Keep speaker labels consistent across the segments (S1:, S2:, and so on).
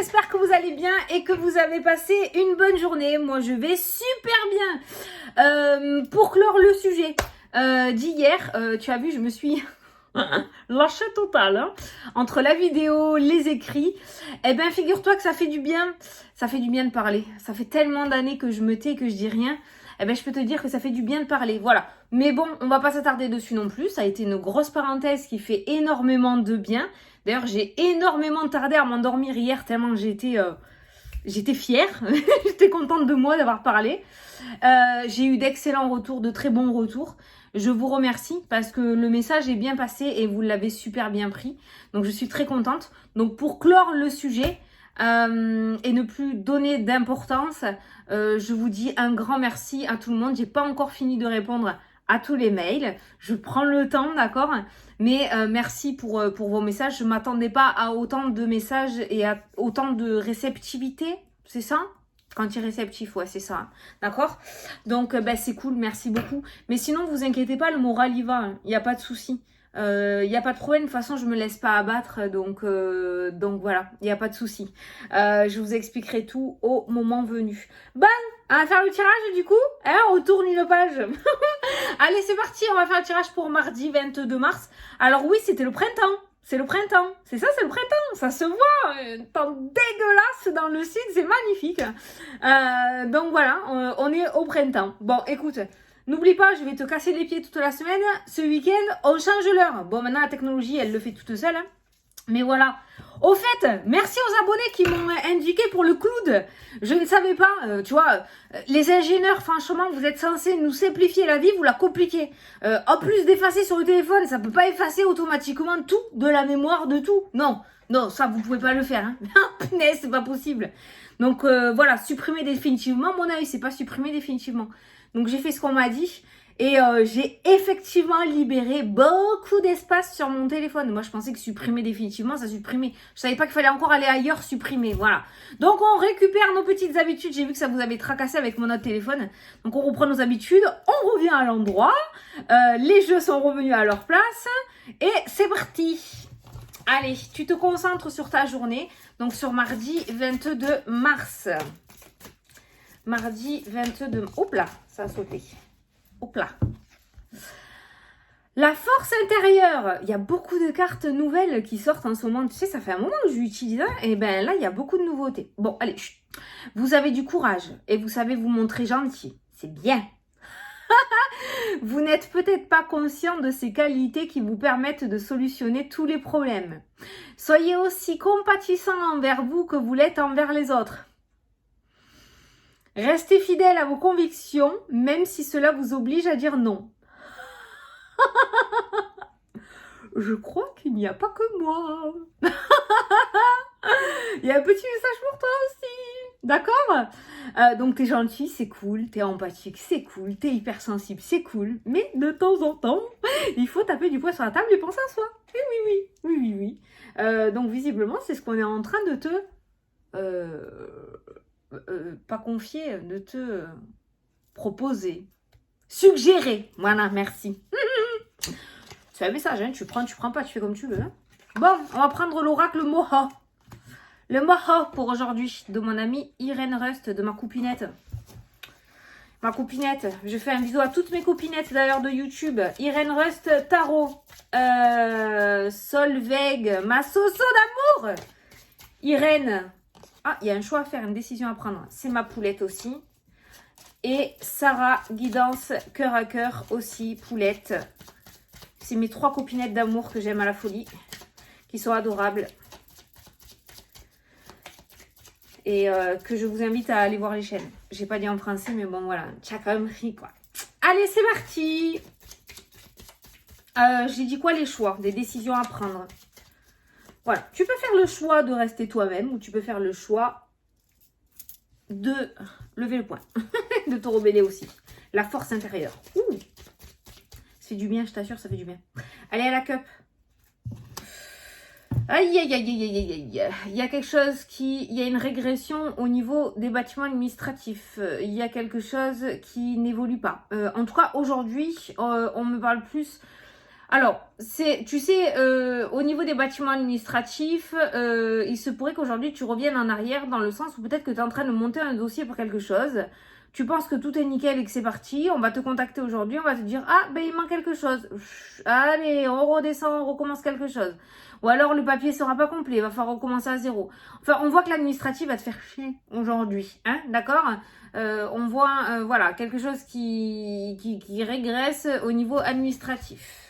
S1: j'espère que vous allez bien et que vous avez passé une bonne journée. Moi, je vais super bien. Pour clore le sujet d'hier, tu as vu, je me suis lâchée totale. Hein, entre la vidéo, les écrits. Eh bien, figure-toi que ça fait du bien. Ça fait du bien de parler. Ça fait tellement d'années que je me tais et que je dis rien. Eh ben, je peux te dire que ça fait du bien de parler. Voilà. Mais bon, on va pas s'attarder dessus non plus. Ça a été une grosse parenthèse qui fait énormément de bien. D'ailleurs, j'ai énormément tardé à m'endormir hier tellement j'étais fière. J'étais contente de moi d'avoir parlé. J'ai eu d'excellents retours, de très bons retours. Je vous remercie parce que le message est bien passé et vous l'avez super bien pris. Donc, je suis très contente. Donc, pour clore le sujet et ne plus donner d'importance, je vous dis un grand merci à tout le monde. J'ai pas encore fini de répondre à tous les mails. Je prends le temps, d'accord? Mais merci pour vos messages. Je ne m'attendais pas à autant de messages et à autant de réceptivité. C'est ça? Quand tu es réceptif, ouais, c'est ça. D'accord? Donc, c'est cool. Merci beaucoup. Mais sinon, vous inquiétez pas, le moral y va. Il n'y a pas de souci. Il n'y a pas de problème. De toute façon, je me laisse pas abattre. Donc voilà, il n'y a pas de souci. Je vous expliquerai tout au moment venu. Bon, on va faire le tirage du coup. Hein, on tourne une page. Allez, c'est parti. On va faire le tirage pour mardi 22 mars. Alors oui, c'était le printemps. C'est le printemps. C'est ça, c'est le printemps. Ça se voit. Tant dégueulasse dans le site. C'est magnifique. Donc voilà, on est au printemps. Bon, écoute. N'oublie pas, je vais te casser les pieds toute la semaine. Ce week-end, on change l'heure. Bon, maintenant, la technologie, elle le fait toute seule. Hein. Mais voilà. Au fait, merci aux abonnés qui m'ont indiqué pour le cloud. Je ne savais pas, tu vois, les ingénieurs, franchement, vous êtes censés nous simplifier la vie, vous la compliquez. En plus d'effacer sur le téléphone, ça peut pas effacer automatiquement tout de la mémoire de tout. Non, non, ça, vous pouvez pas le faire. Hein. Punaise, c'est pas possible. Donc, voilà, supprimer définitivement. Mon avis, c'est pas supprimer définitivement. Donc, j'ai fait ce qu'on m'a dit. Et j'ai effectivement libéré beaucoup d'espace sur mon téléphone. Moi, je pensais que supprimer définitivement, ça supprimait. Je savais pas qu'il fallait encore aller ailleurs supprimer. Voilà. Donc, on récupère nos petites habitudes. J'ai vu que ça vous avait tracassé avec mon autre téléphone. Donc, on reprend nos habitudes. On revient à l'endroit. Les jeux sont revenus à leur place. Et c'est parti. Allez, tu te concentres sur ta journée. Donc, sur mardi 22 mars. Mardi 22... Hop là, ça a sauté. Hop là. La force intérieure. Il y a beaucoup de cartes nouvelles qui sortent en ce moment. Tu sais, ça fait un moment que j'utilise. Et ben là, il y a beaucoup de nouveautés. Bon, allez. Chut. Vous avez du courage et vous savez vous montrer gentil. C'est bien. Vous n'êtes peut-être pas conscient de ces qualités qui vous permettent de solutionner tous les problèmes. Soyez aussi compatissant envers vous que vous l'êtes envers les autres. Restez fidèle à vos convictions, même si cela vous oblige à dire non. Je crois qu'il n'y a pas que moi. Il y a un petit message pour toi aussi. D'accord? Donc, t'es gentil, c'est cool. T'es empathique, c'est cool. T'es hypersensible, c'est cool. Mais de temps en temps, il faut taper du poing sur la table et penser à soi. Oui, oui, oui. Oui, oui, oui. Donc, visiblement, c'est ce qu'on est en train de te... pas confier, de te proposer. Suggérer. Voilà, merci. C'est un message, hein. Tu prends pas, tu fais comme tu veux. Hein. Bon, on va prendre l'oracle Moha. Le Moha pour aujourd'hui de mon amie Irène Rust, de ma copinette. Ma copinette, je fais un bisou à toutes mes copinettes d'ailleurs de YouTube. Irène Rust Tarot. Solveig, ma soso d'amour. Irène. Ah, il y a un choix à faire, une décision à prendre. C'est ma poulette aussi. Et Sarah, guidance, cœur à cœur aussi, poulette. C'est mes 3 copinettes d'amour que j'aime à la folie. Qui sont adorables. Et que je vous invite à aller voir les chaînes. J'ai pas dit en français, mais bon, voilà. T'as quand même ri, quoi. Allez, c'est parti. J'ai dit quoi, les choix? Des décisions à prendre. Voilà, tu peux faire le choix de rester toi-même ou tu peux faire le choix de lever le poing, de te rebeller aussi. La force intérieure. Ouh. Ça fait du bien, je t'assure, ça fait du bien. Allez à la cup. Aïe, aïe, aïe, aïe, aïe, aïe. Il y a quelque chose il y a une régression au niveau des bâtiments administratifs. Il y a quelque chose qui n'évolue pas. En tout cas, aujourd'hui, on me parle plus Alors, tu sais, au niveau des bâtiments administratifs, il se pourrait qu'aujourd'hui tu reviennes en arrière dans le sens où peut-être que tu es en train de monter un dossier pour quelque chose. Tu penses que tout est nickel et que c'est parti. On va te contacter aujourd'hui, on va te dire ah ben il manque quelque chose. Allez, on redescend, on recommence quelque chose. Ou alors le papier sera pas complet, il va falloir recommencer à zéro. Enfin, on voit que l'administratif va te faire chier aujourd'hui, hein, d'accord? On voit voilà quelque chose qui régresse au niveau administratif.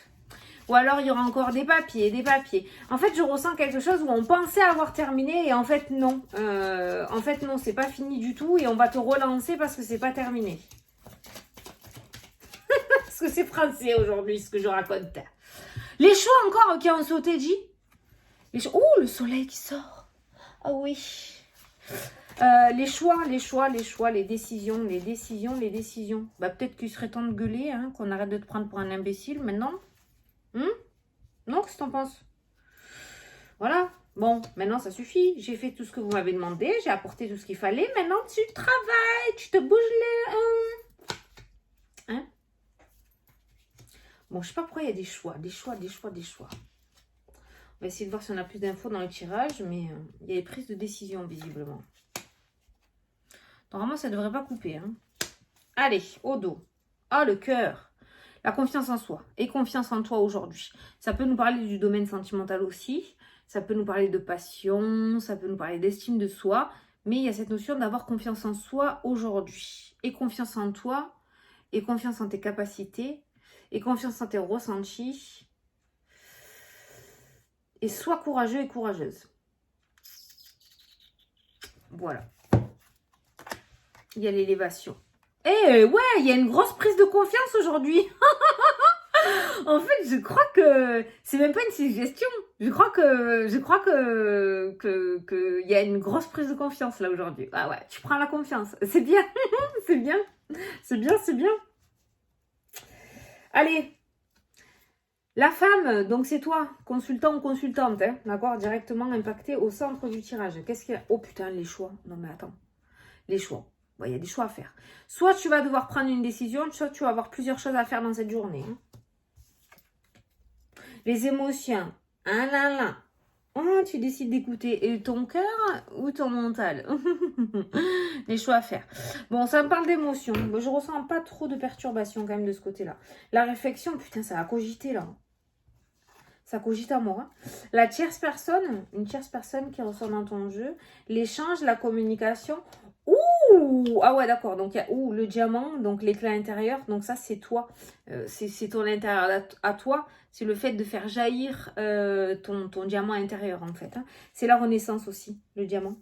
S1: Ou alors, il y aura encore des papiers, des papiers. En fait, je ressens quelque chose où on pensait avoir terminé et en fait, non. En fait, non, c'est pas fini du tout et on va te relancer parce que c'est pas terminé. Parce que c'est français aujourd'hui, ce que je raconte. Les choix encore qui ont sauté, dit. Oh, le soleil qui sort. Ah oui. Les choix, les décisions. Bah, peut-être qu'il serait temps de gueuler, hein, qu'on arrête de te prendre pour un imbécile maintenant. Non, qu'est-ce que t'en penses? Voilà. Bon, maintenant ça suffit. J'ai fait tout ce que vous m'avez demandé. J'ai apporté tout ce qu'il fallait. Maintenant tu travailles. Tu te bouges les... Hein? Bon, je sais pas pourquoi il y a des choix. Des choix. On va essayer de voir si on a plus d'infos dans le tirage. Mais il y a des prises de décision, visiblement. Normalement, ça ne devrait pas couper. Hein. Allez, au dos. Ah, le cœur. La confiance en soi et confiance en toi aujourd'hui. Ça peut nous parler du domaine sentimental aussi. Ça peut nous parler de passion. Ça peut nous parler d'estime de soi. Mais il y a cette notion d'avoir confiance en soi aujourd'hui. Et confiance en toi. Et confiance en tes capacités. Et confiance en tes ressentis. Et sois courageux et courageuse. Voilà. Il y a l'élévation. Eh ouais, il y a une grosse prise de confiance aujourd'hui. En fait, je crois que c'est même pas une suggestion. Je crois que il y a une grosse prise de confiance là aujourd'hui. Ah ouais, tu prends la confiance. C'est bien. C'est bien. C'est bien. Allez. La femme, donc c'est toi, consultant ou consultante, hein, d'accord, directement impacté au centre du tirage. Qu'est-ce qu'il y a? Oh putain, les choix. Non mais attends. Les choix. Bon, il y a des choix à faire. Soit tu vas devoir prendre une décision, soit tu vas avoir plusieurs choses à faire dans cette journée. Hein. Les émotions. Ah là là. Oh, tu décides d'écouter ton cœur ou ton mental. Les choix à faire. Bon, ça me parle d'émotions. Je ressens pas trop de perturbations quand même de ce côté-là. La réflexion, putain, ça a cogité là. Ça cogite à mort. Hein. La tierce personne, une tierce personne qui ressort dans ton jeu. L'échange, la communication. Ouh! Ah ouais, d'accord. Donc, il y a le diamant, donc l'éclat intérieur. Donc, ça, c'est toi. C'est ton intérieur à toi. C'est le fait de faire jaillir ton diamant intérieur, en fait. Hein. C'est la renaissance aussi, le diamant.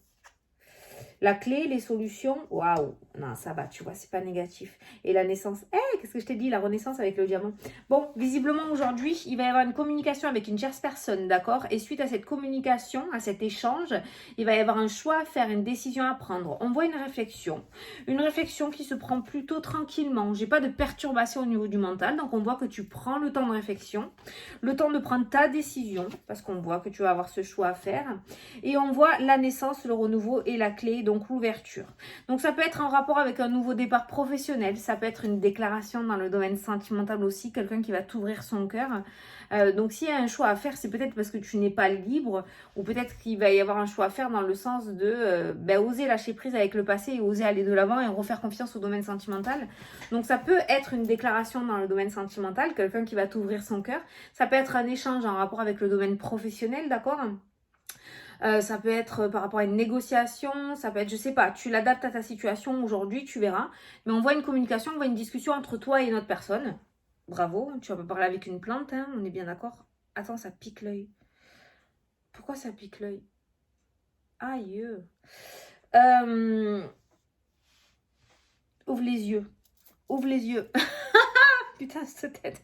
S1: La clé, les solutions, waouh, non, ça va, tu vois, c'est pas négatif. Et la naissance, qu'est-ce que je t'ai dit, la renaissance avec le diamant. Bon, visiblement aujourd'hui, il va y avoir une communication avec une tierce personne, d'accord? Et suite à cette communication, à cet échange, il va y avoir un choix à faire, une décision à prendre. On voit une réflexion qui se prend plutôt tranquillement. J'ai pas de perturbation au niveau du mental, donc on voit que tu prends le temps de réflexion, le temps de prendre ta décision, parce qu'on voit que tu vas avoir ce choix à faire. Et on voit la naissance, le renouveau et la clé, donc l'ouverture. Donc ça peut être en rapport avec un nouveau départ professionnel, ça peut être une déclaration dans le domaine sentimental aussi, quelqu'un qui va t'ouvrir son cœur. Donc s'il y a un choix à faire, c'est peut-être parce que tu n'es pas libre, ou peut-être qu'il va y avoir un choix à faire dans le sens de oser lâcher prise avec le passé et oser aller de l'avant et refaire confiance au domaine sentimental. Donc ça peut être une déclaration dans le domaine sentimental, quelqu'un qui va t'ouvrir son cœur. Ça peut être un échange en rapport avec le domaine professionnel, d'accord ? Ça peut être par rapport à une négociation, ça peut être, je sais pas, tu l'adaptes à ta situation aujourd'hui, tu verras. Mais on voit une communication, on voit une discussion entre toi et une autre personne. Bravo, tu vas pas parler avec une plante, hein, on est bien d'accord. Attends, ça pique l'œil. Pourquoi ça pique l'œil? Aïe. Ouvre les yeux. Ouvre les yeux. Putain, cette tête.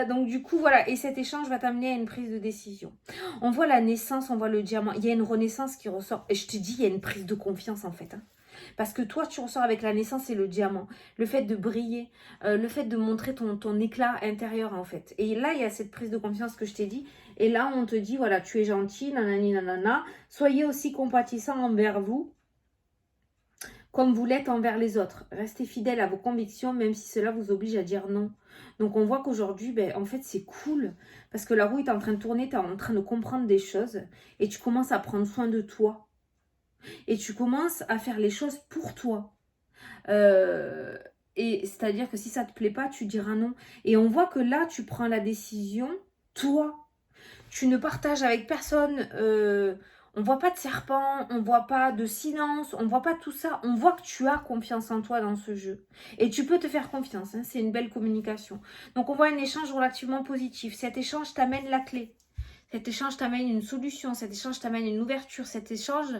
S1: Donc du coup, voilà. Et cet échange va t'amener à une prise de décision. On voit la naissance, on voit le diamant. Il y a une renaissance qui ressort. Et je te dis, il y a une prise de confiance en fait. Hein. Parce que toi, tu ressors avec la naissance et le diamant. Le fait de briller. Le fait de montrer ton éclat intérieur en fait. Et là, il y a cette prise de confiance que je t'ai dit. Et là, on te dit, voilà, tu es gentil, nanani, nanana. Soyez aussi compatissants envers vous. comme vous l'êtes envers les autres. Restez fidèle à vos convictions, même si cela vous oblige à dire non. Donc on voit qu'aujourd'hui, en fait, c'est cool. Parce que la roue est en train de tourner, tu es en train de comprendre des choses. Et tu commences à prendre soin de toi. Et tu commences à faire les choses pour toi. Et c'est-à-dire que si ça ne te plaît pas, tu diras non. Et on voit que là, tu prends la décision, toi. Tu ne partages avec personne. On voit pas de serpent, on voit pas de silence, on voit pas tout ça. On voit que tu as confiance en toi dans ce jeu. Et tu peux te faire confiance, hein, c'est une belle communication. Donc on voit un échange relativement positif. Cet échange t'amène la clé. Cet échange t'amène une solution, cet échange t'amène une ouverture, cet échange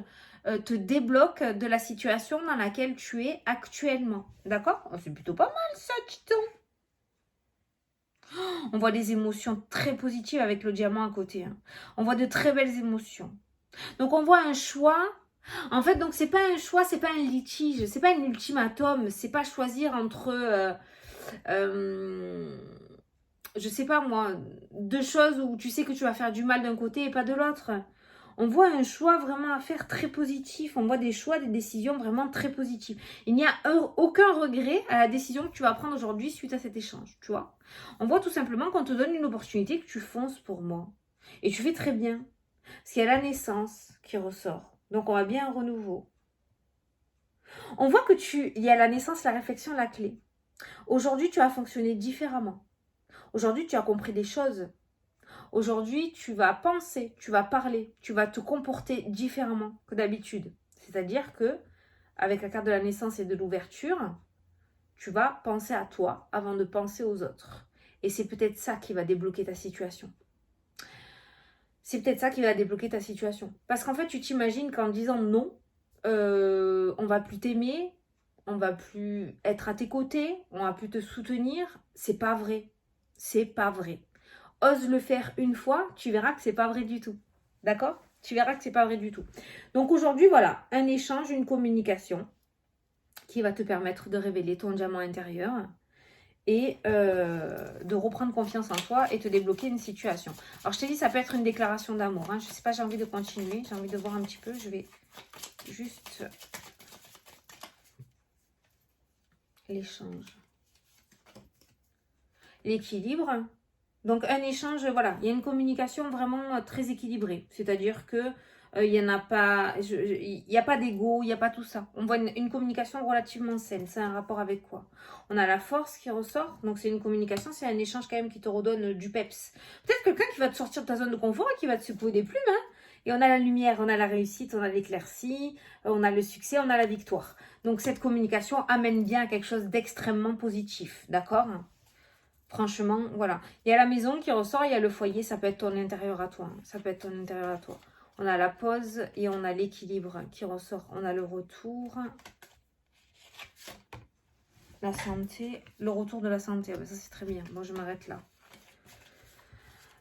S1: te débloque de la situation dans laquelle tu es actuellement. D'accord? C'est plutôt pas mal ça, dis-donc. On voit des émotions très positives avec le diamant à côté. Hein. On voit de très belles émotions. Donc on voit un choix. En fait, donc c'est pas un choix, c'est pas un litige, c'est pas un ultimatum, c'est pas choisir entre, je sais pas moi, deux choses où tu sais que tu vas faire du mal d'un côté et pas de l'autre. On voit un choix vraiment à faire très positif. On voit des choix, des décisions vraiment très positives. Il n'y a aucun regret à la décision que tu vas prendre aujourd'hui suite à cet échange, tu vois. On voit tout simplement qu'on te donne une opportunité, que tu fonces pour moi. Et tu fais très bien. Parce qu'il y a la naissance qui ressort. Donc on va bien un renouveau. On voit que il y a la naissance, la réflexion, la clé. Aujourd'hui, tu as fonctionné différemment. Aujourd'hui, tu as compris des choses. Aujourd'hui, tu vas penser, tu vas parler, tu vas te comporter différemment que d'habitude. C'est-à-dire que, avec la carte de la naissance et de l'ouverture, tu vas penser à toi avant de penser aux autres. Et c'est peut-être ça qui va débloquer ta situation. C'est peut-être ça qui va débloquer ta situation. Parce qu'en fait, tu t'imagines qu'en disant non, on va plus t'aimer, on va plus être à tes côtés, on va plus te soutenir. C'est pas vrai. C'est pas vrai. Ose le faire une fois, tu verras que c'est pas vrai du tout. D'accord? Tu verras que c'est pas vrai du tout. Donc aujourd'hui, voilà, un échange, une communication qui va te permettre de révéler ton diamant intérieur et de reprendre confiance en toi et te débloquer une situation. Alors je t'ai dit, ça peut être une déclaration d'amour. Hein. Je sais pas, j'ai envie de continuer, j'ai envie de voir un petit peu. Je vais juste l'échange. L'équilibre. Donc un échange, voilà, il y a une communication vraiment très équilibrée. C'est-à-dire que il n'y a pas d'ego, il n'y a pas tout ça. On voit une communication relativement saine. C'est un rapport avec quoi? On a la force qui ressort. Donc c'est une communication, c'est un échange quand même qui te redonne du peps. Peut-être quelqu'un qui va te sortir de ta zone de confort et qui va te secouer des plumes. Hein. Et on a la lumière, on a la réussite, on a l'éclaircie, on a le succès, on a la victoire. Donc cette communication amène bien à quelque chose d'extrêmement positif. D'accord? Franchement, voilà. Il y a la maison qui ressort, il y a le foyer, ça peut être ton intérieur à toi. Hein. Ça peut être ton intérieur à toi. On a la pause et on a l'équilibre qui ressort. On a le retour. La santé. Le retour de la santé. Ah ben ça, c'est très bien. Bon, je m'arrête là.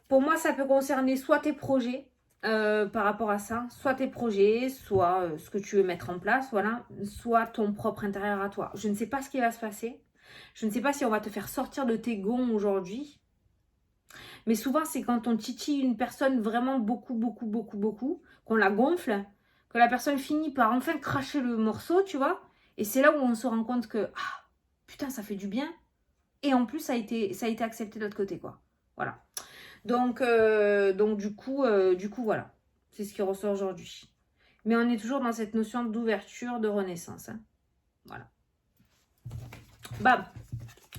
S1: Pour moi, ça peut concerner soit tes projets par rapport à ça. Soit tes projets, soit ce que tu veux mettre en place. Voilà. Soit ton propre intérieur à toi. Je ne sais pas ce qui va se passer. Je ne sais pas si on va te faire sortir de tes gonds aujourd'hui. Mais souvent, c'est quand on titille une personne vraiment beaucoup, qu'on la gonfle, que la personne finit par enfin cracher le morceau, tu vois. Et c'est là où on se rend compte que, ah, putain, ça fait du bien. Et en plus, ça a été accepté de l'autre côté, quoi. Voilà. Donc du coup, voilà. C'est ce qui ressort aujourd'hui. Mais on est toujours dans cette notion d'ouverture, de renaissance. Hein. Voilà. Bam.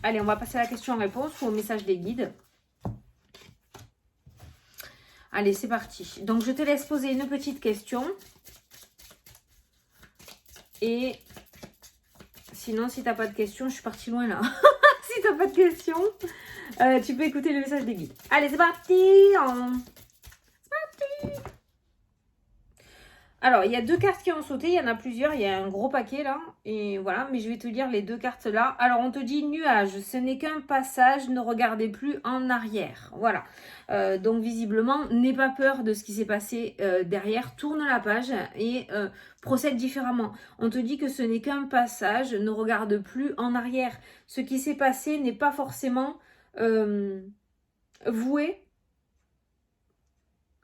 S1: Allez, on va passer à la question-réponse ou au message des guides. Allez, c'est parti. Donc, je te laisse poser une petite question. Et sinon, si tu n'as pas de questions, je suis partie loin là. Si tu n'as pas de questions, tu peux écouter le message des guides. Allez, c'est parti. C'est parti. Alors, il y a deux cartes qui ont sauté. Il y en a plusieurs. Il y a un gros paquet là. Et voilà, mais je vais te lire les deux cartes là. Alors, on te dit nuage. Ce n'est qu'un passage. Ne regardez plus en arrière. Voilà. Donc, visiblement, n'aie pas peur de ce qui s'est passé derrière. Tourne la page et procède différemment. On te dit que ce n'est qu'un passage. Ne regarde plus en arrière. Ce qui s'est passé n'est pas forcément voué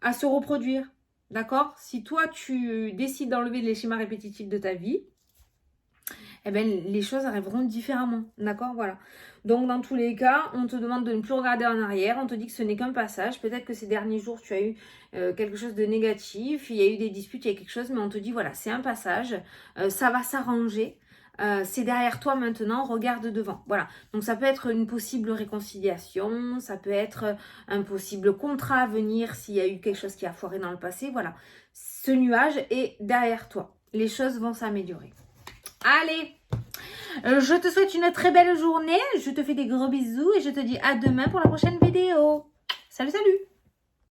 S1: à se reproduire. D'accord? Si toi, tu décides d'enlever les schémas répétitifs de ta vie, eh ben, les choses arriveront différemment, d'accord? Voilà. Donc, dans tous les cas, on te demande de ne plus regarder en arrière, on te dit que ce n'est qu'un passage. Peut-être que ces derniers jours, tu as eu quelque chose de négatif, il y a eu des disputes, il y a quelque chose, mais on te dit, voilà, c'est un passage, ça va s'arranger. C'est derrière toi maintenant, regarde devant. Voilà. Donc ça peut être une possible réconciliation, ça peut être un possible contrat à venir s'il y a eu quelque chose qui a foiré dans le passé. Voilà. Ce nuage est derrière toi. Les choses vont s'améliorer. Allez, je te souhaite une très belle journée. Je te fais des gros bisous et je te dis à demain pour la prochaine vidéo. Salut, salut!